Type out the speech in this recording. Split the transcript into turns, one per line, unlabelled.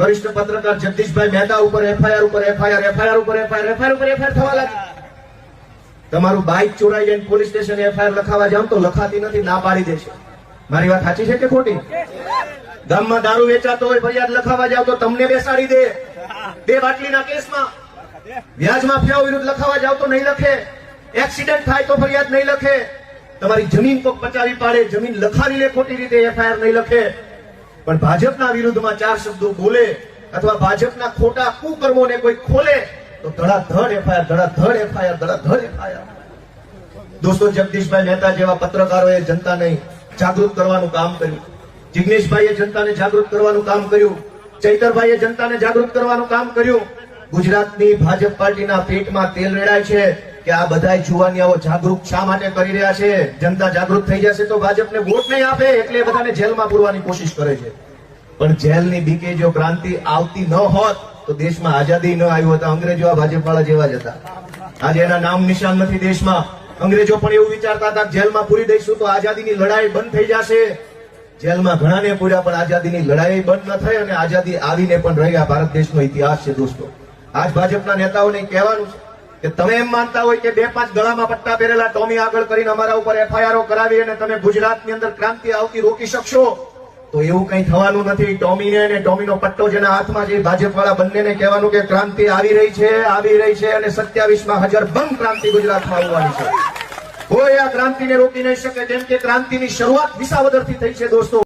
વરિષ્ઠ પત્રકાર જગદીશભાઈ મહેતા ઉપર એફઆઈઆર ઉપર એફઆઈઆર એફઆઈઆર ઉપર એફઆઈઆર એફઆઈઆર ઉપર એફઆઈઆર થવા લાગી. તમારું બાઇક ચોરાઈ જાય પોલીસ સ્ટેશન એફઆઈઆર લખાવા જાવ તો લખાતી નથી, ના પાડી દેશે. મારી વાત સાચી છે કે ખોટી? ગામમાં દારૂ વેચાતો હોય ફરિયાદ લખાવા જાવ તો તમને બેસાડી દે. 2 બાટલીના કેસમાં વ્યાજ માફિયાઓ વિરુદ્ધ લખાવા જાવ તો નહીં લખે. એક્સિડન્ટ થાય તો ફરિયાદ નહીં લખે. તમારી જમીન કોક પચાવી પાડે, જમીન લખાવી લે ખોટી રીતે, એફઆઈઆર નહીં લખે. પણ ભાજપના વિરુદ્ધમાં 4 શબ્દો બોલે અથવા ભાજપના ખોટા કુકર્મોને કોઈ ખોલે તો ધડાધડ એફઆઈઆર, ધડાધડ એફઆઈઆર, ધડાધડ એફઆઈઆર. દોસ્તો, જગદીશભાઈ મહેતા જેવા પત્રકારોએ જનતાને જાગૃત કરવાનું કામ કર્યું. જિગ્નેશભાઈએ જનતાને જાગૃત કરવાનું કામ કર્યું. ચૈતરભાઈએ જનતાને જાગૃત કરવાનું કામ કર્યું. ગુજરાતની ભાજપ પાર્ટીના પેટમાં તેલ રેડાય છે કે આ બધા જુવાનિયાઓ જાગૃત શા માટે કરી રહ્યા છે. જનતા જાગૃત થઈ જશે તો ભાજપને વોટ નહીં આપે, એટલે બધાને જેલમાં પૂરવાની કોશિશ કરે છે. પણ જેલની બીકે જો ક્રાંતિ આવતી ન હોત તો દેશમાં આઝાદી ન આવી હોત. અંગ્રેજો આ ભાજપવાળા જેવા જ હતા. આજે એના નામ નિશાન નથી દેશમાં. અંગ્રેજો પણ એવું વિચારતા હતા જેલમાં પૂરી દઈશું તો આઝાદીની લડાઈ બંધ થઈ જશે. જેલમાં ઘણાને પૂર્યા પણ આઝાદીની લડાઈ બંધ ન થઈ અને આઝાદી આવીને પણ રહી. આ ભારત દેશનો ઇતિહાસ છે દોસ્તો. આજ ભાજપના નેતાઓને કહેવાનું છે કે તમે એમ માનતા હોય કે 2-5 ગળામાં પટ્ટા પહેરેલા ટોમી આગળ કરીને અમારા ઉપર એફઆઈઆરો કરાવી અને તમે ગુજરાતની અંદર ક્રાંતિ આવતી રોકી શકશો, તો એવું કઈ થવાનું નથી. ટોમીને અને ટોમીનો પટ્ટો જેના હાથમાં છે ભાજપ વાળા બંનેને કહેવાનું કે ક્રાંતિ આવી રહી છે અને 27માં હજારભંગ ક્રાંતિ ગુજરાતમાં આવવાની છે. કોઈ આ ક્રાંતિને રોકી નહીં શકે, કેમ કે ક્રાંતિની શરૂઆત વિસાવદરથી થઈ છે દોસ્તો.